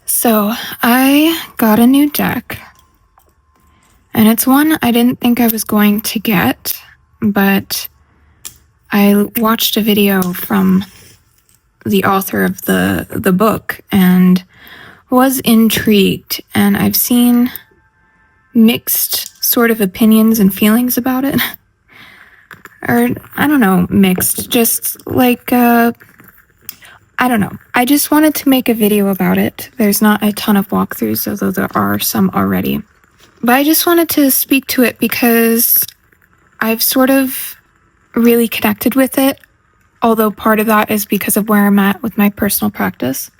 So I got a new deck, and it's one I didn't think I was going to get, but I watched a video from the author of the book and was intrigued, and I've seen mixed sort of opinions and feelings about it. Or, I don't know, mixed, just like, I don't know. I just wanted to make a video about it. There's not a ton of walkthroughs, although there are some already. But I just wanted to speak to it because I've sort of really connected with it, although part of that is because of where I'm at with my personal practice.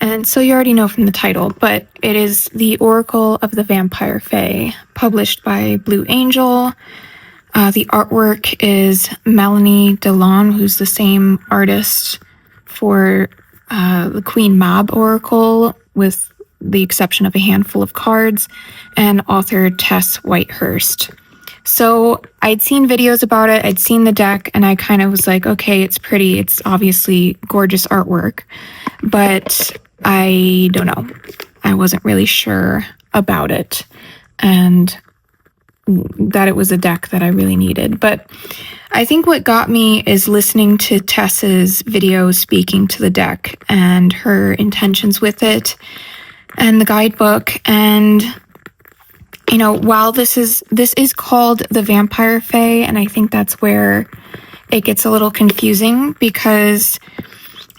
And so you already know from the title, but it is The Oracle of the Vampire Fae, published by Blue Angel. The artwork is Melanie Delon, who's the same artist for the Queen Mab Oracle, with the exception of a handful of cards, and author Tess Whitehurst. So I'd seen videos about it, I'd seen the deck, and I kind of was like, okay, it's pretty, it's obviously gorgeous artwork, but I don't know. I wasn't really sure about it, and that it was a deck that I really needed. But I think what got me is listening to Tess's video speaking to the deck and her intentions with it and the guidebook. And, you know, while this is called the Vampire Fae, and I think that's where it gets a little confusing because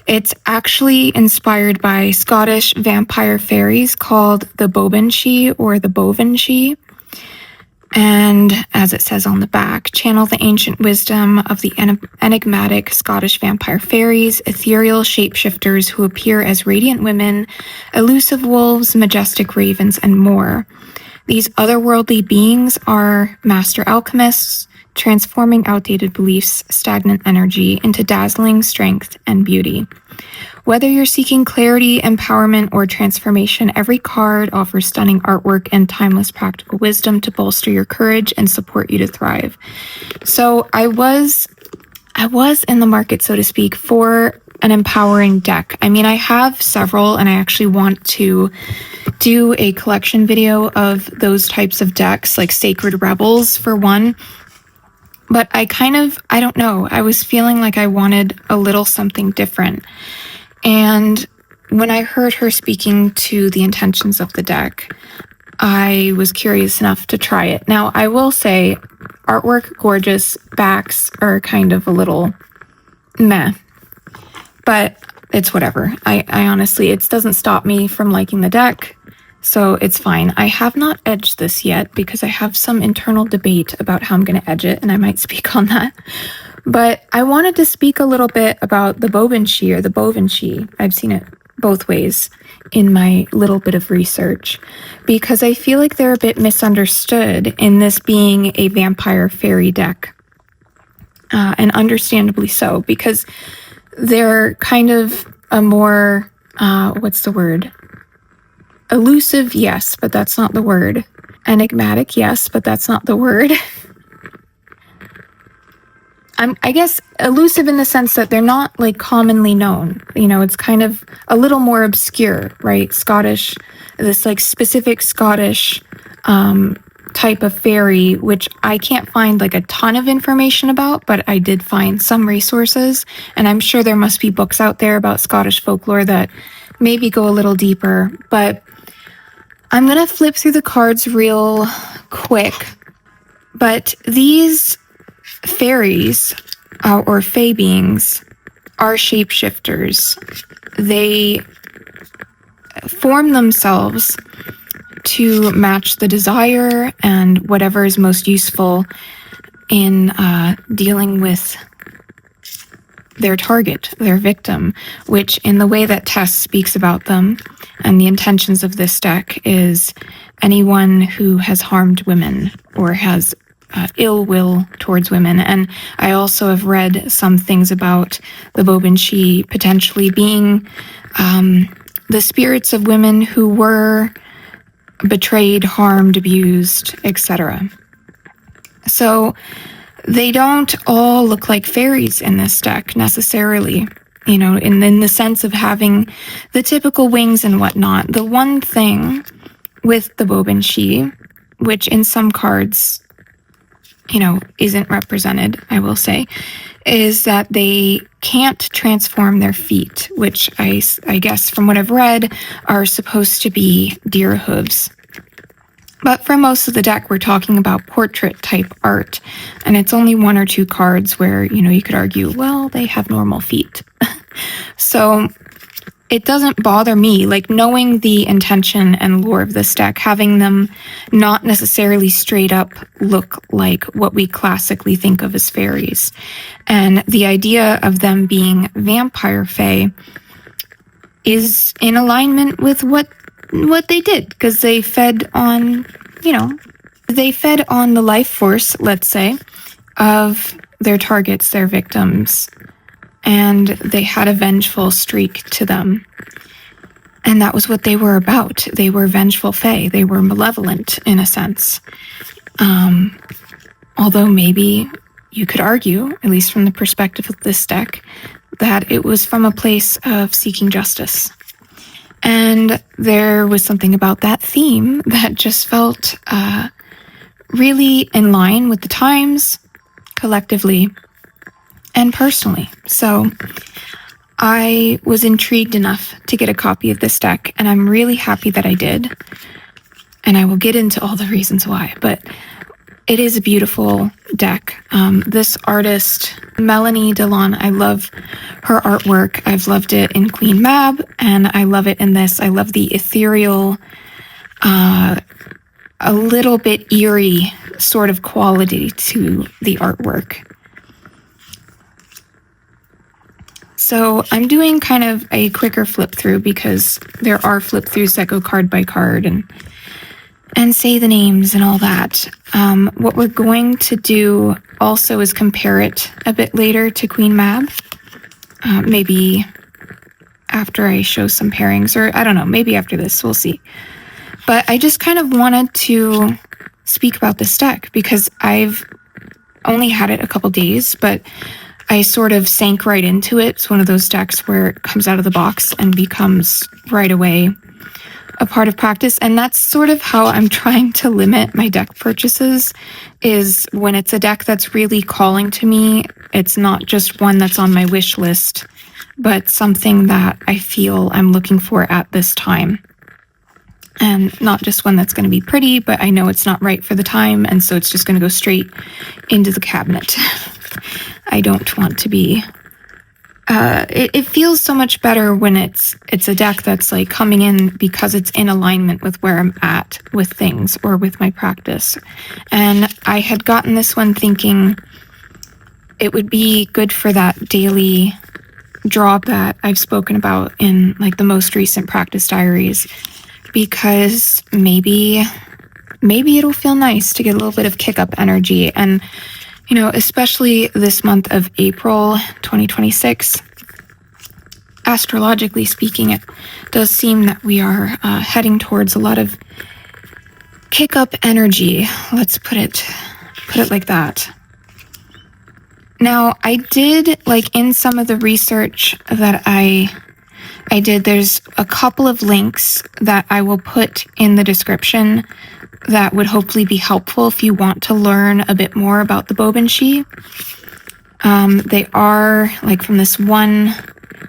it's actually inspired by Scottish vampire fairies called the Bobanshee or the Bovenshee. And as it says on the back, channel the ancient wisdom of the enigmatic Scottish vampire fairies, ethereal shapeshifters who appear as radiant women, elusive wolves, majestic ravens, and more. These otherworldly beings are master alchemists, transforming outdated beliefs, stagnant energy into dazzling strength and beauty. Whether you're seeking clarity, empowerment, or transformation, every card offers stunning artwork and timeless practical wisdom to bolster your courage and support you to thrive. So I was in the market, so to speak, for an empowering deck. I mean, I have several, and I actually want to do a collection video of those types of decks, like Sacred Rebels for one. But I don't know, I was feeling like I wanted a little something different. And when I heard her speaking to the intentions of the deck, I was curious enough to try it. Now, I will say, artwork gorgeous, backs are kind of a little meh, but it's whatever. I honestly, it doesn't stop me from liking the deck, so it's fine. I have not edged this yet because I have some internal debate about how I'm going to edge it, and I might speak on that. But I wanted to speak a little bit about the Bobanshee or the Bovenshee. I've seen it both ways in my little bit of research because I feel like they're a bit misunderstood in this being a vampire fairy deck. And understandably so, because they're kind of a more, what's the word? Elusive, yes, but that's not the word. Enigmatic, yes, but that's not the word. I guess elusive in the sense that they're not like commonly known. You know, it's kind of a little more obscure, right? Scottish, this like specific Scottish type of fairy, which I can't find like a ton of information about, but I did find some resources, and I'm sure there must be books out there about Scottish folklore that maybe go a little deeper. But I'm gonna flip through the cards real quick. But these fairies or fae beings are shapeshifters. They form themselves to match the desire and whatever is most useful in dealing with their target, their victim, which in the way that Tess speaks about them and the intentions of this deck is anyone who has harmed women or has ill will towards women. And I also have read some things about the Bobanshee potentially being the spirits of women who were betrayed, harmed, abused, etc. So they don't all look like fairies in this deck necessarily. you know, in the sense of having the typical wings and whatnot. The one thing with the baobhan, which in some cards, you know, isn't represented, I will say, is that they can't transform their feet, which I guess from what I've read are supposed to be deer hooves. But for most of the deck, we're talking about portrait type art, and it's only one or two cards where, you know, you could argue, well, they have normal feet. So it doesn't bother me, like knowing the intention and lore of this deck, having them not necessarily straight up look like what we classically think of as fairies. And the idea of them being Vampire Fae is in alignment with what they did, because they fed on, you know, they fed on the life force, let's say, of their targets, their victims, and they had a vengeful streak to them. And that was what they were about. They were vengeful fae. They were malevolent, in a sense. Although maybe you could argue, at least from the perspective of this deck, that it was from a place of seeking justice. And there was something about that theme that just felt really in line with the times, collectively, and personally. So I was intrigued enough to get a copy of this deck, and I'm really happy that I did. And I will get into all the reasons why, but it is a beautiful deck. This artist, Melanie Delon, I love her artwork. I've loved it in Queen Mab, and I love it in this. I love the ethereal, a little bit eerie sort of quality to the artwork. So I'm doing kind of a quicker flip through because there are flip throughs that go card by card and say the names and all that. What we're going to do also is compare it a bit later to Queen Mab. Maybe after I show some pairings, or I don't know, maybe after this, we'll see. But I just kind of wanted to speak about this deck because I've only had it a couple days, but I sort of sank right into it. It's one of those decks where it comes out of the box and becomes right away a part of practice. And that's sort of how I'm trying to limit my deck purchases, is when it's a deck that's really calling to me. It's not just one that's on my wish list, but something that I feel I'm looking for at this time. And not just one that's going to be pretty, but I know it's not right for the time, and so it's just going to go straight into the cabinet. I don't want to be... It feels so much better when it's a deck that's like coming in because it's in alignment with where I'm at with things or with my practice. And I had gotten this one thinking it would be good for that daily drop that I've spoken about in like the most recent practice diaries, because maybe it'll feel nice to get a little bit of kick up energy. And you know, especially this month of April 2026, astrologically speaking, it does seem that we are heading towards a lot of kick up energy. Let's put it like that. Now, I did, like, in some of the research that I did, there's a couple of links that I will put in the description that would hopefully be helpful if you want to learn a bit more about the baobhan. They are, like, from this one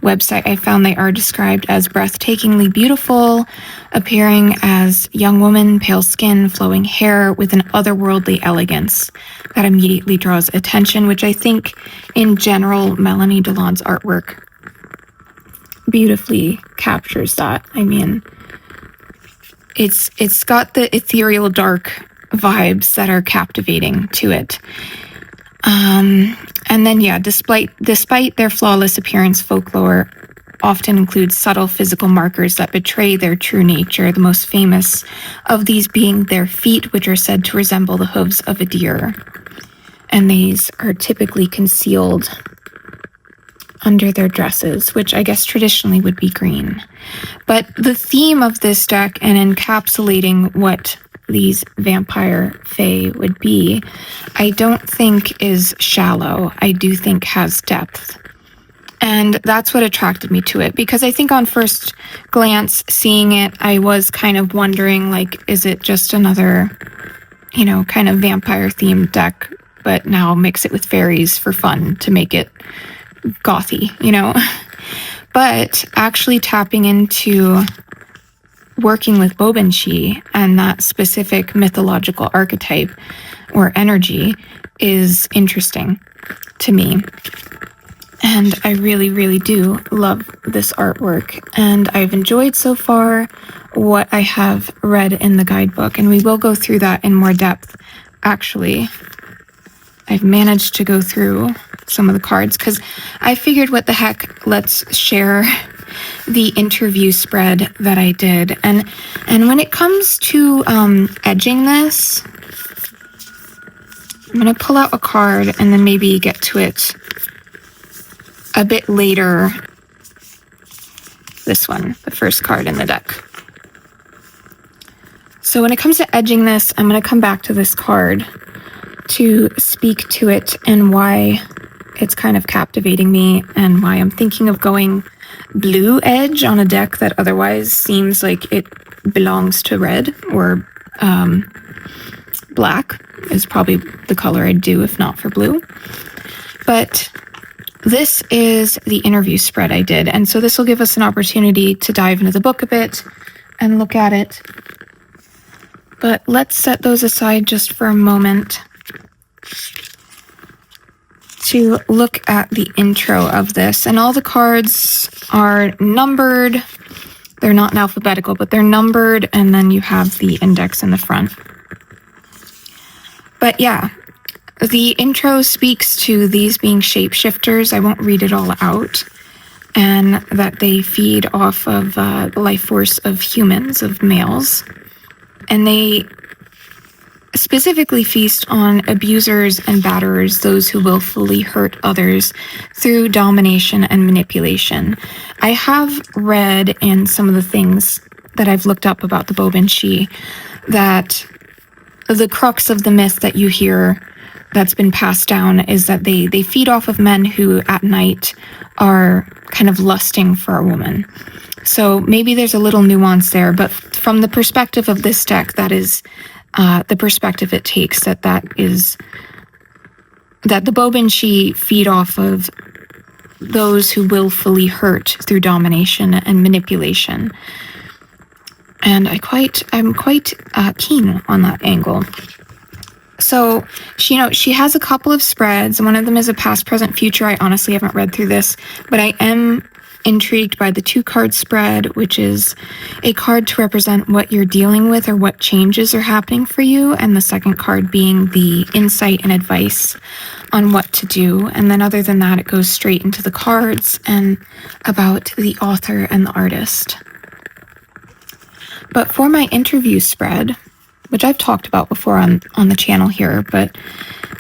website I found, they are described as breathtakingly beautiful, appearing as young woman, pale skin, flowing hair with an otherworldly elegance that immediately draws attention, which I think in general Melanie Delon's artwork beautifully captures that. I mean, it's got the ethereal dark vibes that are captivating to it. And then, yeah, despite their flawless appearance, Folklore often includes subtle physical markers that betray their true nature, the most famous of these being their feet, which are said to resemble the hooves of a deer. And these are typically concealed under their dresses, which I guess traditionally would be green. But the theme of this deck, and encapsulating what these Vampire Fae would be, I don't think is shallow. I do think has depth. And that's what attracted me to it, because I think on first glance, seeing it, I was kind of wondering, like, is it just another, kind of vampire themed deck, but now mix it with fairies for fun to make it gothy, But actually tapping into working with baobhan and that specific mythological archetype or energy is interesting to me. And I really, really do love this artwork. And I've enjoyed so far what I have read in the guidebook. And we will go through that in more depth. Actually, I've managed to go through some of the cards because I figured, what the heck, let's share the interview spread that I did. And when it comes to edging this, I'm going to pull out a card and then maybe get to it a bit later. This one, the first card in the deck. So when it comes to edging this, I'm going to come back to this card to speak to it and why it's kind of captivating me and why I'm thinking of going blue edge on a deck that otherwise seems like it belongs to red, or black is probably the color I'd do if not for blue. But this is the interview spread I did, and so this will give us an opportunity to dive into the book a bit and look at it. But let's set those aside just for a moment to look at the intro of this. And all the cards are numbered. They're not in alphabetical, but they're numbered, and then you have the index in the front. But yeah, the intro speaks to these being shapeshifters. I won't read it all out. And that they feed off of the life force of humans, of males. And they specifically feast on abusers and batterers, those who willfully hurt others through domination and manipulation. I have read in some of the things that I've looked up about the baobhan that the crux of the myth that you hear that's been passed down is that they feed off of men who at night are kind of lusting for a woman. So maybe there's a little nuance there, but from the perspective of this deck, that is the perspective it takes, that the baobhan feed off of those who willfully hurt through domination and manipulation. And I'm quite keen on that angle. So she has a couple of spreads. One of them is a past, present, future. I honestly haven't read through this, but I am intrigued by the 2-card spread, which is a card to represent what you're dealing with or what changes are happening for you, and the second card being the insight and advice on what to do. And then other than that, it goes straight into the cards and about the author and the artist. But for my interview spread, which I've talked about before on the channel here, but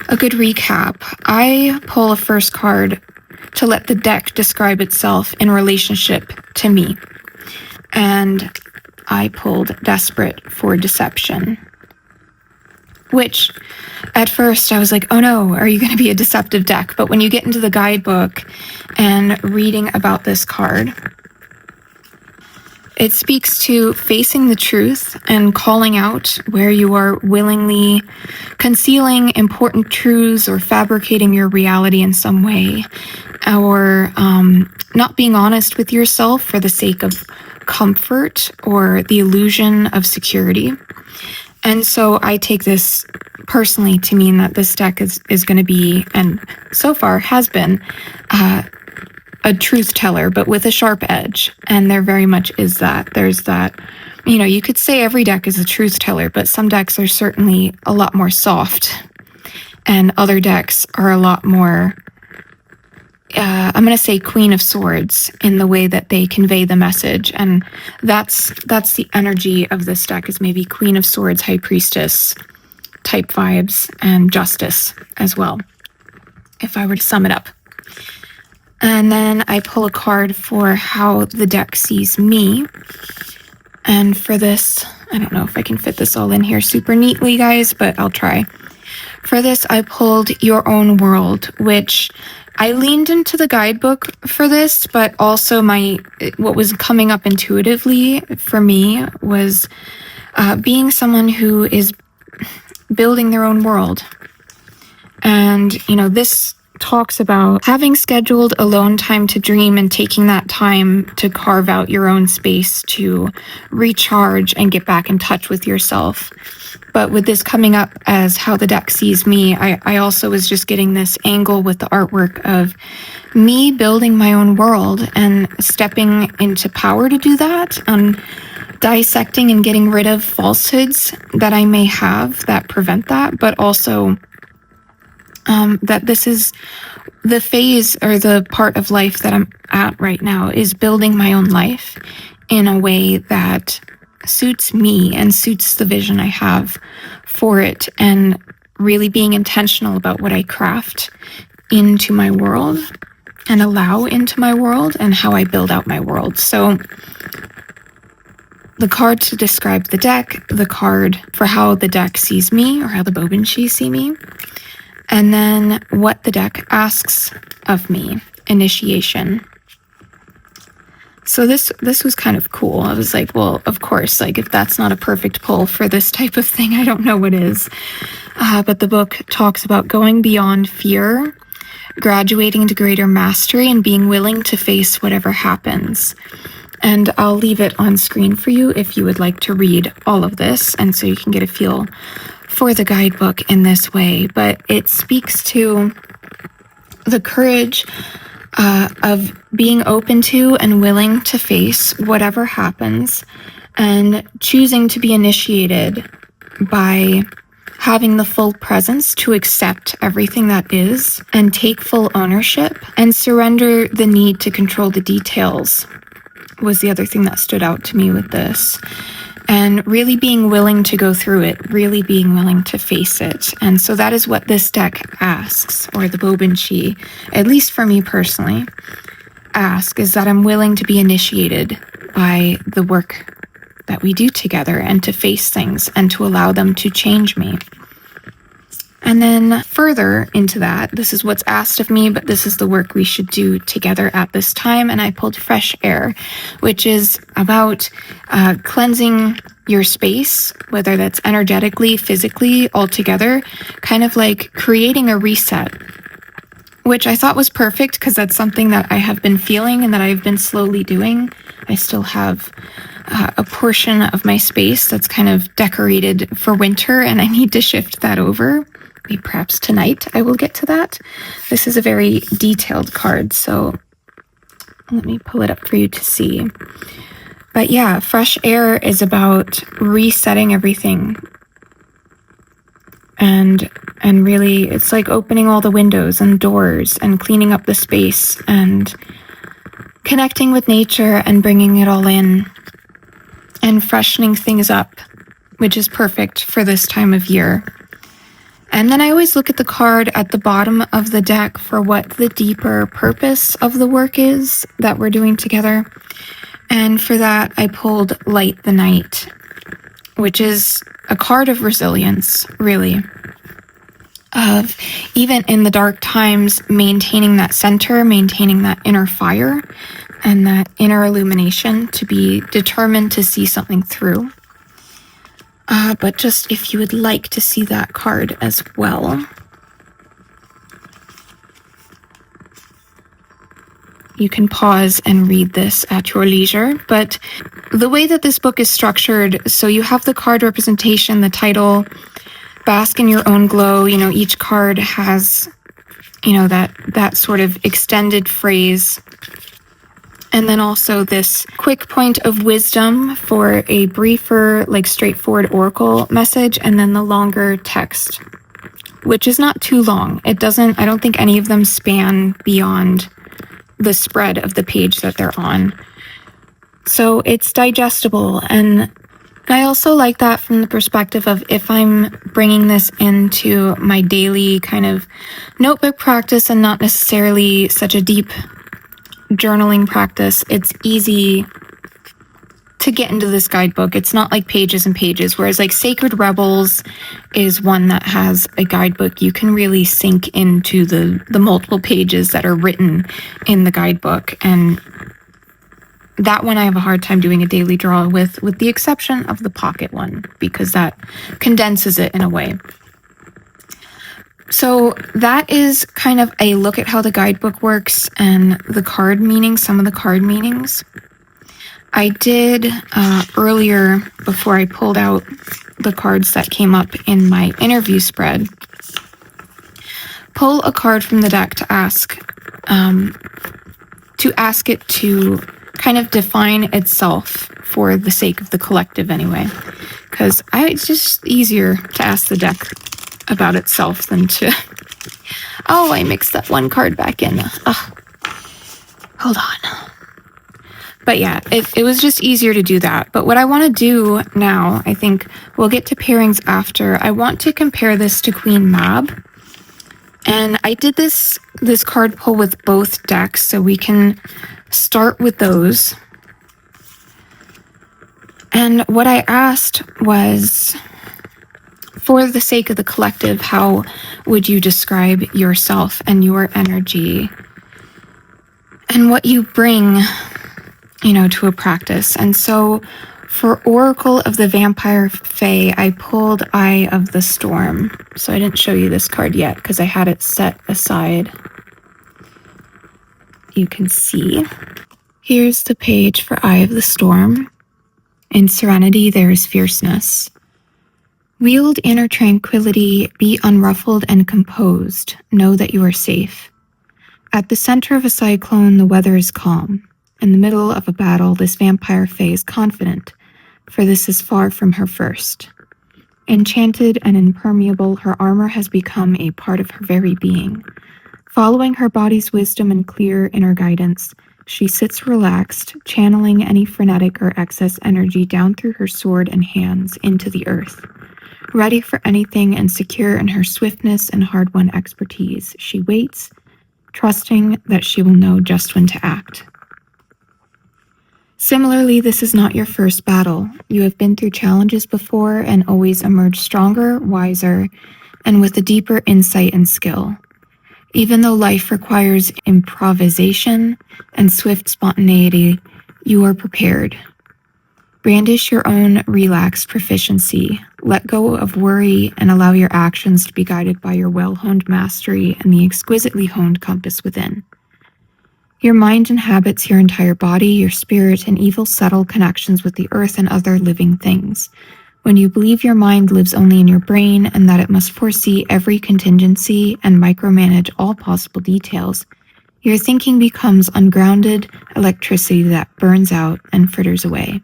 a good recap, I pull a first card to let the deck describe itself in relationship to me. And I pulled Desperate for Deception, which at first I was like, oh no, are you going to be a deceptive deck? But when you get into the guidebook and reading about this card, it speaks to facing the truth and calling out where you are willingly concealing important truths or fabricating your reality in some way, or not being honest with yourself for the sake of comfort or the illusion of security. And so I take this personally to mean that this deck is going to be, and so far has been, a truth teller, but with a sharp edge. And there very much is that. There's that, you could say every deck is a truth teller, but some decks are certainly a lot more soft. And other decks are a lot more, I'm going to say Queen of Swords in the way that they convey the message. And that's the energy of this deck, is maybe Queen of Swords, High Priestess type vibes, and Justice as well, if I were to sum it up. And then I pull a card for how the deck sees me. And for this, I don't know if I can fit this all in here super neatly, guys, but I'll try. For this, I pulled Your Own World, which I leaned into the guidebook for this, but also what was coming up intuitively for me was being someone who is building their own world. And, this talks about having scheduled alone time to dream and taking that time to carve out your own space to recharge and get back in touch with yourself. But with this coming up as how the deck sees me, I also was just getting this angle with the artwork of me building my own world and stepping into power to do that, and dissecting and getting rid of falsehoods that I may have that prevent that, but also that this is the phase or the part of life that I'm at right now, is building my own life in a way that suits me and suits the vision I have for it, and really being intentional about what I craft into my world and allow into my world and how I build out my world. So the card to describe the deck, the card for how the deck sees me or how the baobhan see me, and then what the deck asks of me, initiation. So this was kind of cool. I was like, well, of course, like if that's not a perfect pull for this type of thing, I don't know what is. But the book talks about going beyond fear, graduating to greater mastery, and being willing to face whatever happens. And I'll leave it on screen for you if you would like to read all of this, and so you can get a feel for the guidebook in this way. But it speaks to the courage of being open to and willing to face whatever happens, and choosing to be initiated by having the full presence to accept everything that is and take full ownership and surrender the need to control the details was the other thing that stood out to me with this. And really being willing to go through it, really being willing to face it. And so that is what this deck asks, or the baobhan, at least for me personally, ask, is that I'm willing to be initiated by the work that we do together and to face things and to allow them to change me. And then further into that, this is what's asked of me, but this is the work we should do together at this time. And I pulled fresh air, which is about cleansing your space, whether that's energetically, physically, altogether, kind of like creating a reset, which I thought was perfect because that's something that I have been feeling and that I've been slowly doing. I still have a portion of my space that's kind of decorated for winter, and I need to shift that over. Maybe perhaps tonight I will get to that. This is a very detailed card, so let me pull it up for you to see. But yeah, fresh air is about resetting everything. And really, it's like opening all the windows and doors and cleaning up the space and connecting with nature and bringing it all in and freshening things up, which is perfect for this time of year. And then I always look at the card at the bottom of the deck for what the deeper purpose of the work is that we're doing together. And for that, I pulled Light the Night, which is a card of resilience, really. Of even in the dark times, maintaining that center, maintaining that inner fire and that inner illumination to be determined to see something through. But just if you would like to see that card as well, you can pause and read this at your leisure. But the way that this book is structured, so you have the card representation, the title, Bask in Your Own Glow. Each card has, that sort of extended phrase. And then also this quick point of wisdom for a briefer, straightforward oracle message, and then the longer text, which is not too long. I don't think any of them span beyond the spread of the page that they're on. So it's digestible. And I also like that from the perspective of if I'm bringing this into my daily kind of notebook practice and not necessarily such a deep journaling practice, it's easy to get into this guidebook. It's not like pages and pages, whereas like Sacred Rebels is one that has a guidebook. You can really sink into the multiple pages that are written in the guidebook. And that one I have a hard time doing a daily draw with the exception of the pocket one, because that condenses it in a way. So that is kind of a look at how the guidebook works and the card meanings, some of the card meanings. I did earlier, before I pulled out the cards that came up in my interview spread, pull a card from the deck to ask it to kind of define itself for the sake of the collective anyway. Because it's just easier to ask the deck about itself than to... Oh, I mixed that one card back in. Hold on. But yeah, it was just easier to do that. But what I want to do now, I think we'll get to pairings after. I want to compare this to Queen Mab. And I did this card pull with both decks, so we can start with those. And what I asked was, for the sake of the collective, how would you describe yourself and your energy and what you bring, to a practice? And so for Oracle of the Vampire Fae, I pulled Eye of the Storm. So I didn't show you this card yet because I had it set aside. You can see. Here's the page for Eye of the Storm. In serenity, there is fierceness. Wield inner tranquility, be unruffled and composed. Know that you are safe. At the center of a cyclone, the weather is calm. In the middle of a battle, this vampire fae is confident, for this is far from her first. Enchanted and impermeable, her armor has become a part of her very being. Following her body's wisdom and clear inner guidance, she sits relaxed, channeling any frenetic or excess energy down through her sword and hands into the earth. Ready for anything and secure in her swiftness and hard-won expertise, she waits, trusting that she will know just when to act. Similarly, this is not your first battle. You have been through challenges before and always emerged stronger, wiser, and with a deeper insight and skill. Even though life requires improvisation and swift spontaneity, you are prepared. Brandish your own relaxed proficiency. Let go of worry and allow your actions to be guided by your well-honed mastery and the exquisitely honed compass within. Your mind inhabits your entire body, your spirit, and evil subtle connections with the earth and other living things. When you believe your mind lives only in your brain and that it must foresee every contingency and micromanage all possible details, your thinking becomes ungrounded electricity that burns out and fritters away.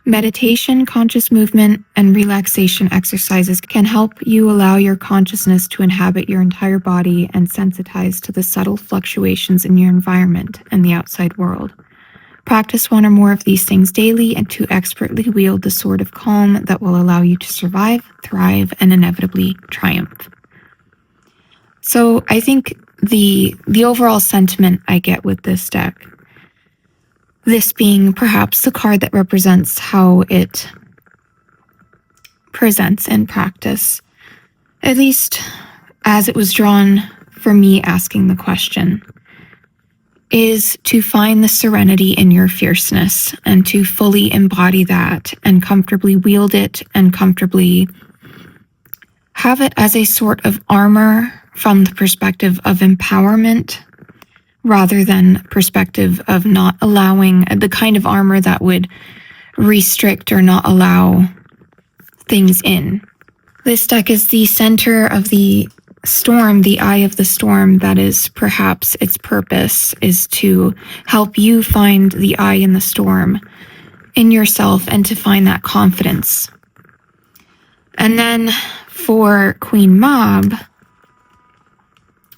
Meditation, conscious movement, and relaxation exercises can help you allow your consciousness to inhabit your entire body and sensitize to the subtle fluctuations in your environment and the outside world. Practice one or more of these things daily and to expertly wield the sword of calm that will allow you to survive, thrive, and inevitably triumph. So I think the overall sentiment I get with this deck, this being perhaps the card that represents how it presents in practice, at least as it was drawn for me asking the question, is to find the serenity in your fierceness and to fully embody that and comfortably wield it and comfortably have it as a sort of armor from the perspective of empowerment rather than perspective of not allowing the kind of armor that would restrict or not allow things in. This deck is the center of the storm, the eye of the storm. That is perhaps its purpose, is to help you find the eye in the storm in yourself and to find that confidence. And then for Queen Mab,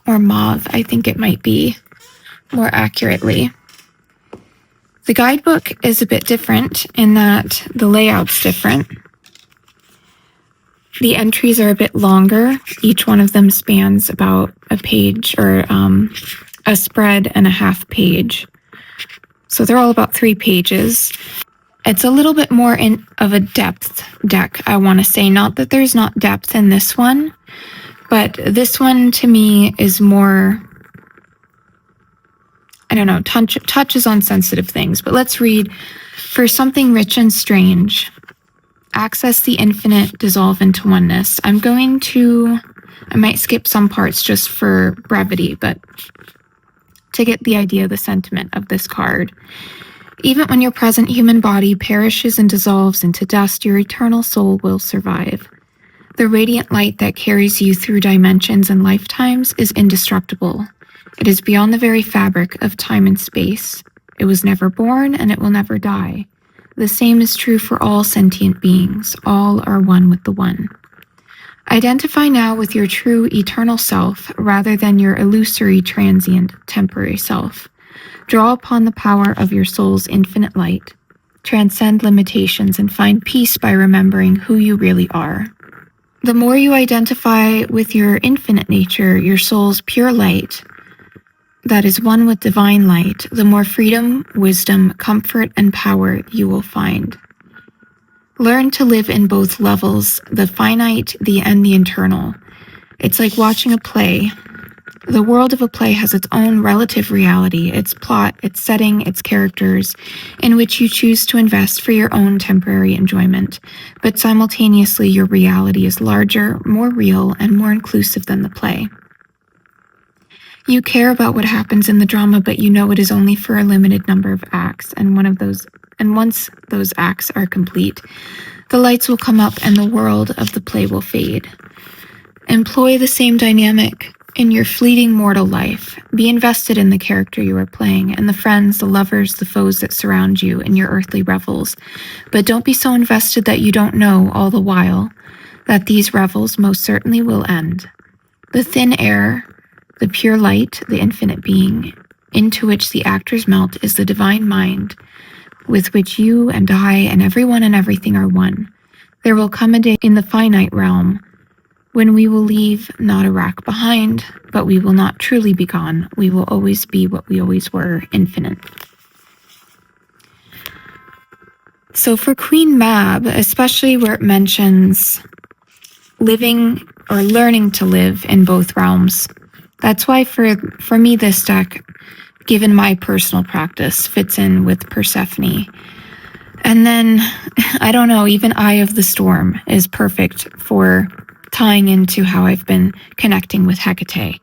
or Mauve, I think it might be more accurately, the guidebook is a bit different in that the layout's different. The entries are a bit longer. Each one of them spans about a page or a spread and a half page. So they're all about 3 pages. It's a little bit more of a depth deck, I want to say. Not that there's not depth in this one, but this one to me is more, I don't know, touches on sensitive things. But let's read. For something rich and strange, access the infinite, dissolve into oneness. I might skip some parts just for brevity, but to get the idea, the sentiment of this card. Even when your present human body perishes and dissolves into dust, your eternal soul will survive. The radiant light that carries you through dimensions and lifetimes is indestructible. It is beyond the very fabric of time and space. It was never born, and it will never die. The same is true for all sentient beings. All are one with the One. Identify now with your true eternal self rather than your illusory, transient, temporary self. Draw upon the power of your soul's infinite light. Transcend limitations and find peace by remembering who you really are. The more you identify with your infinite nature, your soul's pure light, that is one with divine light, the more freedom, wisdom, comfort, and power you will find. Learn to live in both levels, the finite, and the eternal. It's like watching a play. The world of a play has its own relative reality, its plot, its setting, its characters, in which you choose to invest for your own temporary enjoyment. But simultaneously, your reality is larger, more real, and more inclusive than the play. You care about what happens in the drama, but you know it is only for a limited number of acts, and once those acts are complete, the lights will come up and the world of the play will fade. Employ the same dynamic in your fleeting mortal life. Be invested in the character you are playing, and the friends, the lovers, the foes that surround you in your earthly revels. But don't be so invested that you don't know all the while that these revels most certainly will end. The thin air, the pure light, the infinite being, into which the actors melt, is the divine mind, with which you and I and everyone and everything are one. There will come a day in the finite realm when we will leave not a rack behind, but we will not truly be gone. We will always be what we always were, infinite. So for Queen Mab, especially where it mentions living or learning to live in both realms, that's why for me this deck, given my personal practice, fits in with Persephone. And then, I don't know, even Eye of the Storm is perfect for tying into how I've been connecting with Hecate.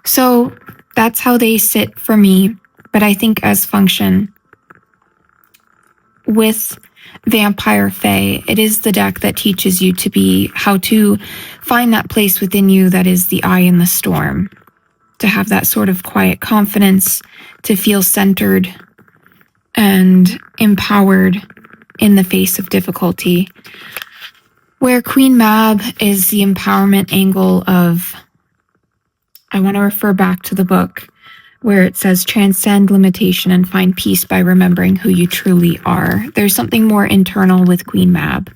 So that's how they sit for me, but I think as function with Vampire Fae, it is the deck that teaches you how to find that place within you that is the eye in the storm, to have that sort of quiet confidence, to feel centered and empowered in the face of difficulty. Where Queen Mab is the empowerment angle of, I want to refer back to the book where it says transcend limitation and find peace by remembering who you truly are. There's something more internal with Queen Mab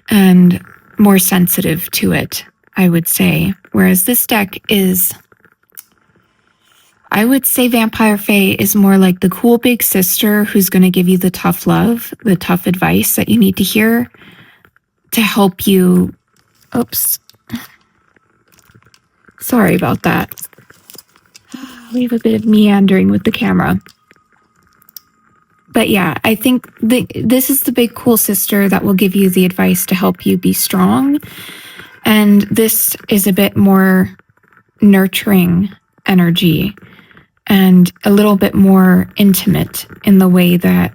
and more sensitive to it, I would say. Whereas this deck is, I would say Vampire Fae is more like the cool big sister who's going to give you the tough love, the tough advice that you need to hear to help you. Oops. Sorry about that. We have a bit of meandering with the camera. But yeah, I think this is the big cool sister that will give you the advice to help you be strong. And this is a bit more nurturing energy and a little bit more intimate in the way that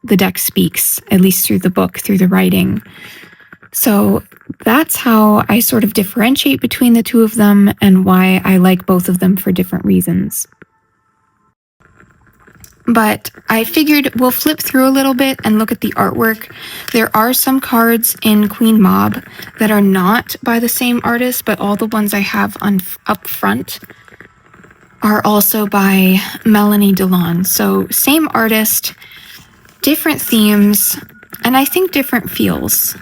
the deck speaks, at least through the book, through the writing. So that's how I sort of differentiate between the two of them and why I like both of them for different reasons. But I figured we'll flip through a little bit and look at the artwork. There are some cards in Queen Mab that are not by the same artist, but all the ones I have up front are also by Melanie Delon. So same artist, different themes, and I think different feels.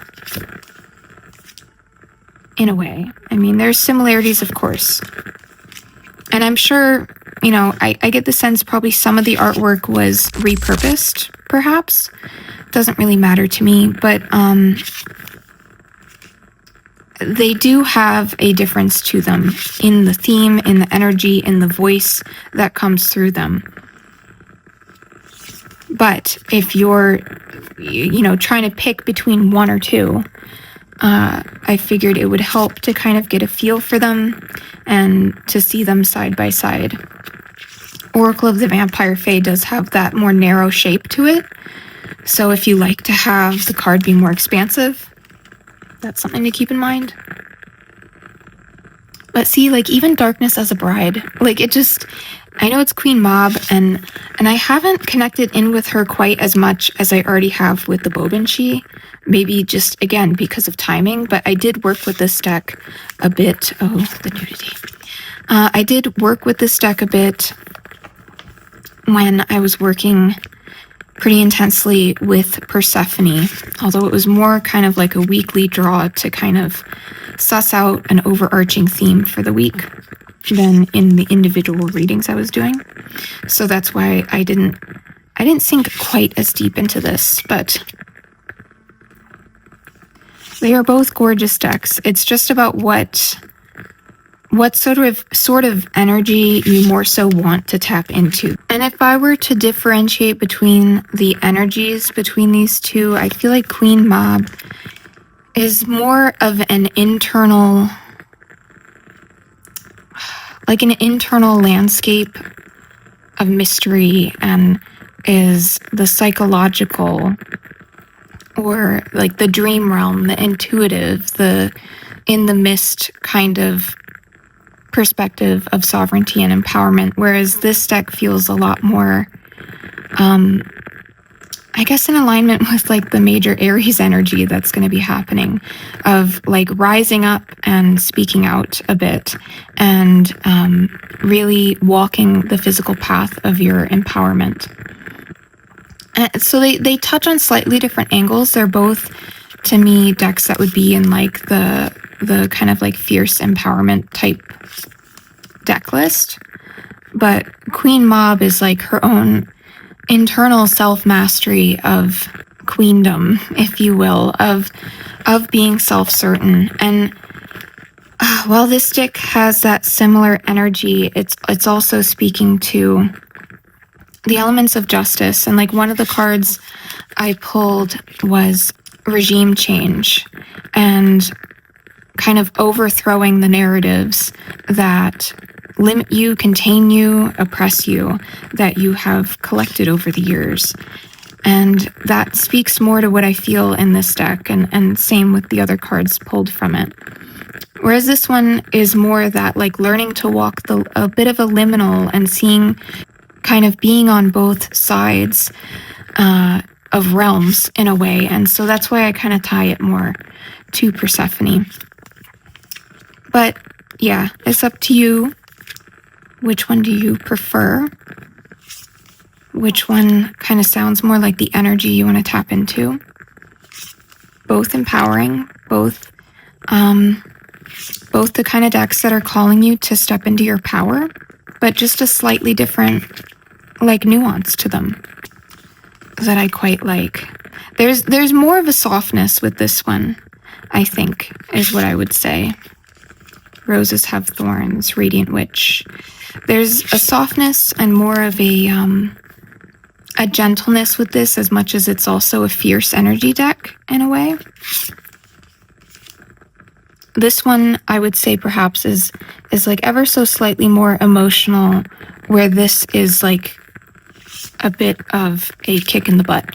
In a way. I mean, there's similarities, of course. And I'm sure you know, I get the sense probably some of the artwork was repurposed, perhaps. Doesn't really matter to me, but they do have a difference to them in the theme, in the energy, in the voice that comes through them. But if you're, you know, trying to pick between one or two, I figured it would help to kind of get a feel for them and to see them side by side. Oracle of the Vampire Fae does have that more narrow shape to it. So if you like to have the card be more expansive, that's something to keep in mind. But see, like, even Darkness as a Bride, like, it just, I know it's Queen Mab, and I haven't connected in with her quite as much as I already have with the baobhan. Maybe just, again, because of timing, but I did work with this deck a bit. Oh, the nudity. I did work with this deck a bit when I was working pretty intensely with Persephone, although it was more kind of like a weekly draw to kind of suss out an overarching theme for the week than in the individual readings I was doing. So that's why I didn't sink quite as deep into this, but they are both gorgeous decks. It's just about what sort of energy you more so want to tap into. And if I were to differentiate between the energies between these two, I feel like Queen Mab is more of an internal, like an internal landscape of mystery, and is the psychological, or like the dream realm, the intuitive, the in the mist kind of perspective of sovereignty and empowerment, whereas this deck feels a lot more, I guess, in alignment with like the major Aries energy that's going to be happening, of like rising up and speaking out a bit, and really walking the physical path of your empowerment. So they touch on slightly different angles. They're both, to me, decks that would be in like the kind of like fierce empowerment type deck list. But Queen Mab is like her own internal self-mastery of queendom, if you will, of being self-certain. And while this deck has that similar energy, it's also speaking to the elements of justice. And like one of the cards I pulled was regime change, and kind of overthrowing the narratives that limit you, contain you, oppress you, that you have collected over the years. And that speaks more to what I feel in this deck, and same with the other cards pulled from it. Whereas this one is more that like learning to walk a bit of a liminal, and seeing, kind of being on both sides of realms in a way. And so that's why I kind of tie it more to Persephone. But yeah, it's up to you. Which one do you prefer? Which one kind of sounds more like the energy you want to tap into? Both empowering, both the kind of decks that are calling you to step into your power, but just a slightly different, like, nuance to them that I quite like. There's more of a softness with this one, I think, is what I would say. Roses Have Thorns, Radiant Witch. There's a softness and more of a gentleness with this, as much as it's also a fierce energy deck in a way. This one, I would say, perhaps is like ever so slightly more emotional, where this is like a bit of a kick in the butt.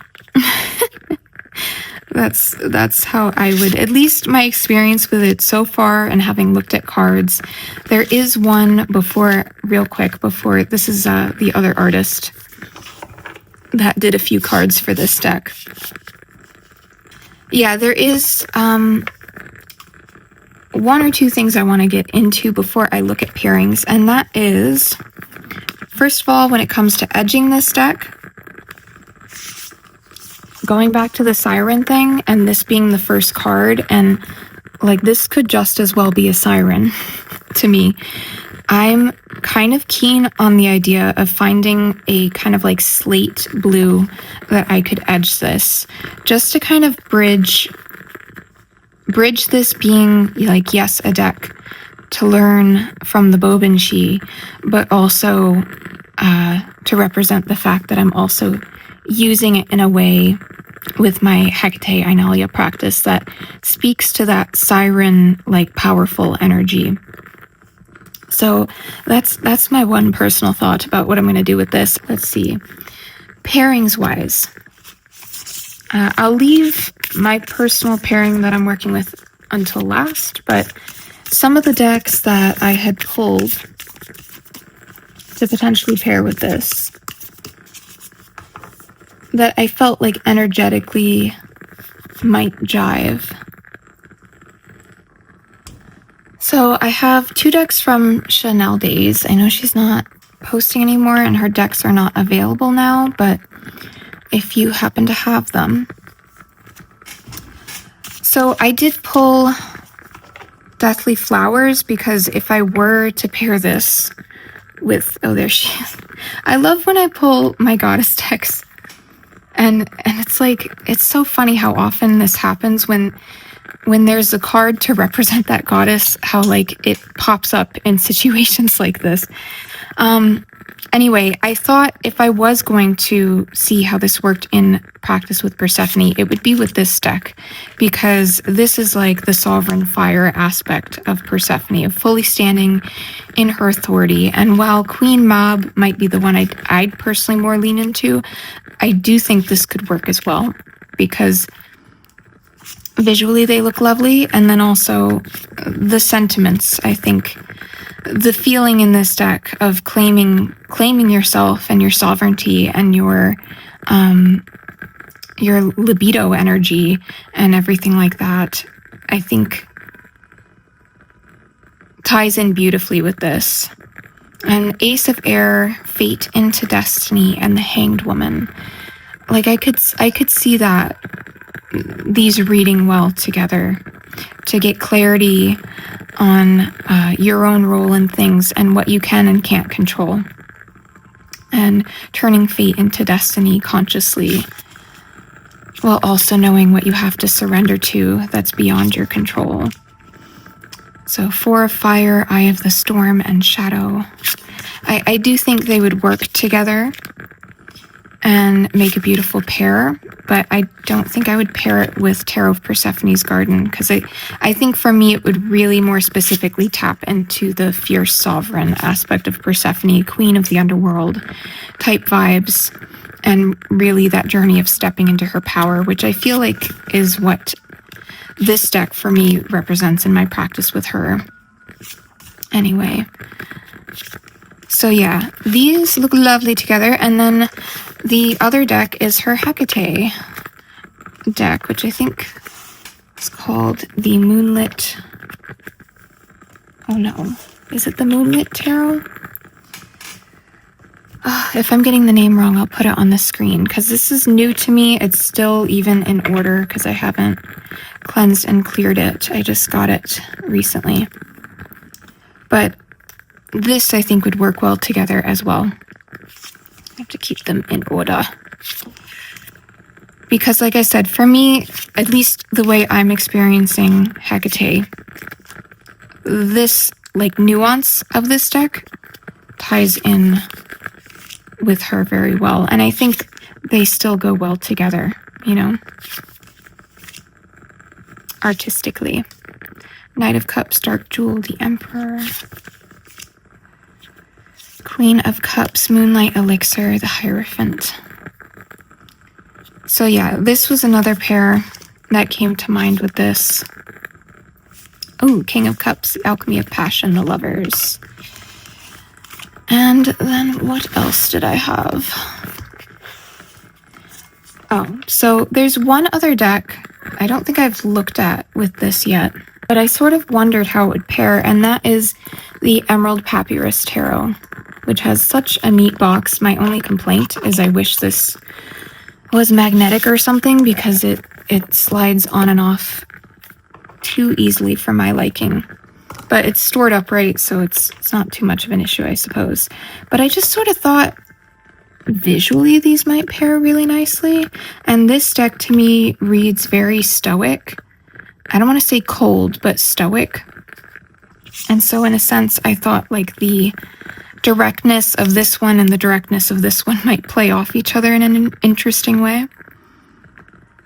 That's how I would, at least my experience with it so far, and having looked at cards. There is one real quick before, this is the other artist that did a few cards for this deck. Yeah, there is one or two things I want to get into before I look at pairings, and that is, first of all, when it comes to edging this deck, going back to the siren thing, and this being the first card, and like this could just as well be a siren to me. I'm kind of keen on the idea of finding a kind of like slate blue that I could edge this, just to kind of bridge this being like, yes, a deck to learn from the Bobanshi, but also to represent the fact that I'm also using it in a way with my Hecate Inalia practice that speaks to that siren, like, powerful energy. So that's my one personal thought about what I'm going to do with this. Let's see. Pairings wise, I'll leave my personal pairing that I'm working with until last, but some of the decks that I had pulled to potentially pair with this that I felt like energetically might jive. So I have 2 decks from Chanel Days. I know she's not posting anymore and her decks are not available now, but if you happen to have them. So I did pull Deathly Flowers because if I were to pair this with, oh, there she is. I love when I pull my goddess decks. And it's like, it's so funny how often this happens when there's a card to represent that goddess, how like it pops up in situations like this. Anyway, I thought if I was going to see how this worked in practice with Persephone, it would be with this deck, because this is like the sovereign fire aspect of Persephone, of fully standing in her authority. And while Queen Mab might be the one I'd personally more lean into, I do think this could work as well, because visually they look lovely, and then also the sentiments, I think. The feeling in this deck of claiming yourself and your sovereignty and your libido energy and everything like that, I think ties in beautifully with this. And Ace of Air, Fate into Destiny, and the Hanged Woman. Like I could see that these reading well together to get clarity on your own role in things and what you can and can't control, and turning fate into destiny consciously while also knowing what you have to surrender to that's beyond your control. So 4 of Fire, Eye of the Storm, and Shadow. I do think they would work together and make a beautiful pair, but I don't think I would pair it with Tarot of Persephone's Garden, because I think for me it would really more specifically tap into the fierce sovereign aspect of Persephone, queen of the underworld type vibes, and really that journey of stepping into her power, which I feel like is what this deck for me represents in my practice with her. Anyway, so yeah, these look lovely together. And then the other deck is her Hecate deck, which I think is called the Moonlit... Oh no, is it the Moonlit Tarot? If I'm getting the name wrong, I'll put it on the screen, because this is new to me. It's still even in order, because I haven't cleansed and cleared it. I just got it recently. But this, I think, would work well together as well. I have to keep them in order. Because, like I said, for me, at least the way I'm experiencing Hecate, this, like, nuance of this deck ties in with her very well. And I think they still go well together, you know, artistically. Knight of Cups, Dark Jewel, the Emperor. Queen of Cups, Moonlight Elixir, the Hierophant. So yeah, this was another pair that came to mind with this. Oh, King of Cups, the Alchemy of Passion, the Lovers. And then what else did I have? Oh, so there's one other deck I don't think I've looked at with this yet, but I sort of wondered how it would pair, and that is the Emerald Papyrus Tarot, which has such a neat box. My only complaint is I wish this was magnetic or something, because it slides on and off too easily for my liking. but it's stored upright, so it's not too much of an issue, I suppose. But I just sort of thought visually these might pair really nicely, and this deck to me reads very stoic. I don't want to say cold, but stoic. And so in a sense, I thought like the directness of this one and the directness of this one might play off each other in an interesting way.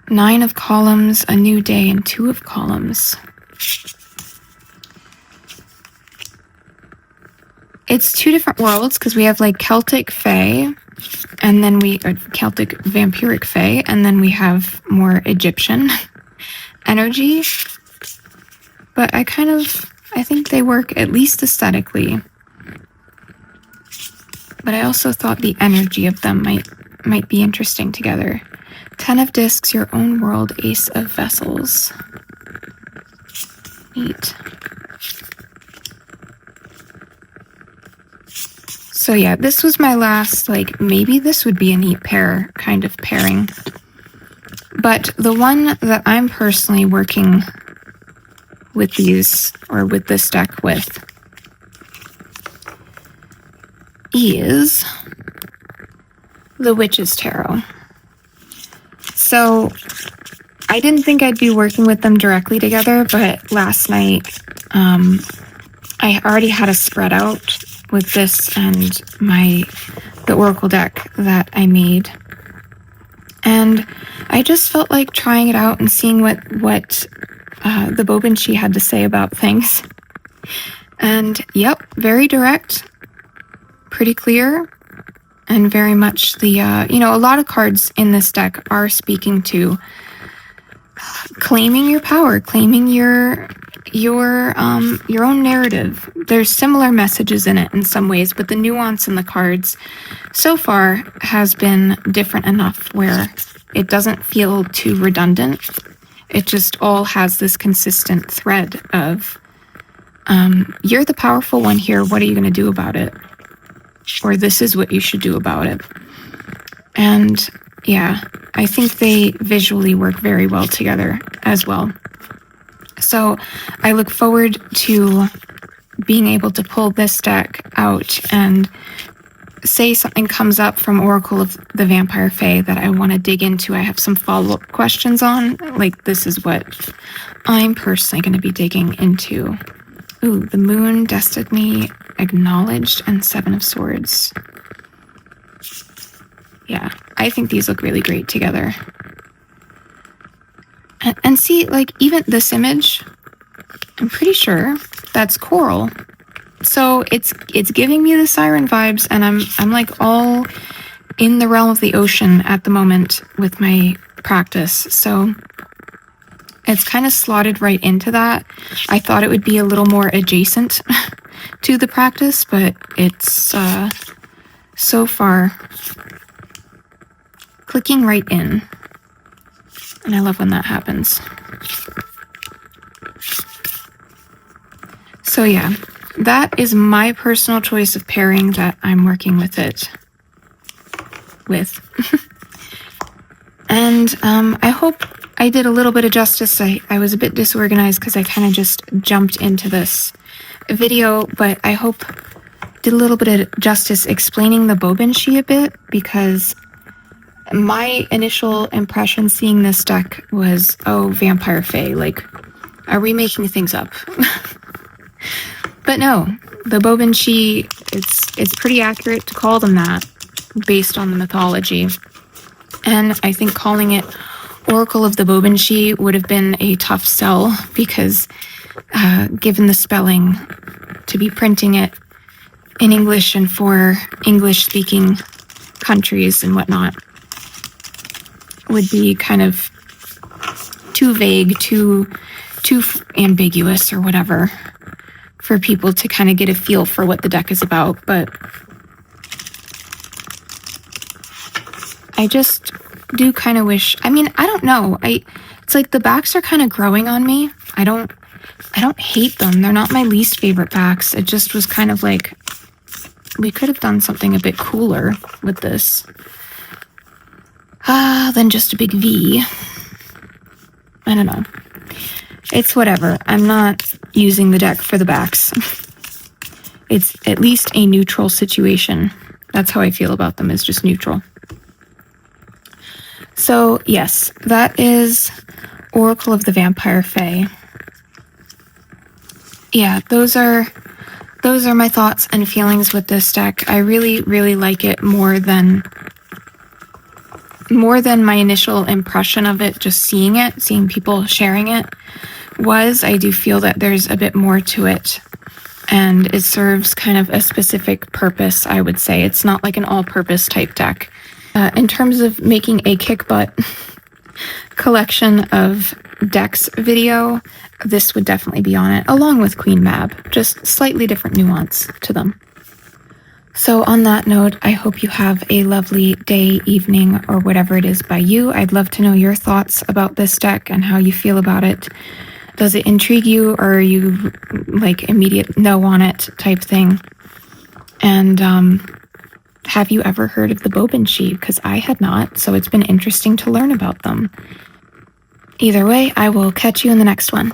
9 of columns, a new day, and 2 of columns. It's 2 different worlds because we have like Celtic Fae, and then Celtic Vampiric Fae, and then we have more Egyptian energy. But I think they work at least aesthetically. But I also thought the energy of them might be interesting together. 10 of discs, your own world, Ace of vessels. Neat. So yeah, this was my last, like, maybe this would be a neat pair kind of pairing. But the one that I'm personally working with these, or with this deck with, is the Witch's Tarot. So I didn't think I'd be working with them directly together, but last night I already had a spread out with this and the Oracle deck that I made. And I just felt like trying it out and seeing what the Bobanshee had to say about things. And yep, very direct, pretty clear, and very much the, a lot of cards in this deck are speaking to claiming your power, claiming your own narrative. There's similar messages in it in some ways, but the nuance in the cards so far has been different enough where it doesn't feel too redundant. It just all has this consistent thread of, you're the powerful one here, what are you going to do about it? Or this is what you should do about it. And yeah, I think they visually work very well together as well. So I look forward to being able to pull this deck out and say something comes up from Oracle of the Vampire Fae that I want to dig into. I have some follow-up questions on. Like, this is what I'm personally going to be digging into. Ooh, the Moon, Destiny, Acknowledged, and 7 of Swords. Yeah, I think these look really great together. And see, like, even this image, I'm pretty sure that's coral. So it's giving me the siren vibes, and I'm like all in the realm of the ocean at the moment with my practice. So it's kind of slotted right into that. I thought it would be a little more adjacent to the practice, but it's so far clicking right in. And I love when that happens. So yeah, that is my personal choice of pairing that I'm working with it with. And I hope I did a little bit of justice. I was a bit disorganized because I kind of just jumped into this video, but I hope did a little bit of justice explaining the Bobanshee a bit, because my initial impression seeing this deck was, oh, Vampire Fae, like, are we making things up? But no, the Bobanshee, it's pretty accurate to call them that based on the mythology. And I think calling it Oracle of the Bobanshee would have been a tough sell because given the spelling, to be printing it in English and for English-speaking countries and whatnot would be kind of too vague, too ambiguous or whatever for people to kind of get a feel for what the deck is about. But I just do kind of wish, I mean, I don't know. It's like the backs are kind of growing on me. I don't hate them. They're not my least favorite backs. It just was kind of like, we could have done something a bit cooler with this. Than just a big V. I don't know. It's whatever. I'm not using the deck for the backs. It's at least a neutral situation. That's how I feel about them, is just neutral. So yes, that is Oracle of the Vampire Fae. Yeah, those are my thoughts and feelings with this deck. I really, really like it more than my initial impression of it, just seeing people sharing it was. I do feel that there's a bit more to it, and it serves kind of a specific purpose, I would say. It's not like an all-purpose type deck. In terms of making a kick butt collection of decks video, this would definitely be on it, along with Queen Mab, just slightly different nuance to them. So on that note, I hope you have a lovely day, evening, or whatever it is by you. I'd love to know your thoughts about this deck and how you feel about it. Does it intrigue you, or are you like immediate no on it type thing? And have you ever heard of the baobhan? Because I had not, so it's been interesting to learn about them. Either way, I will catch you in the next one.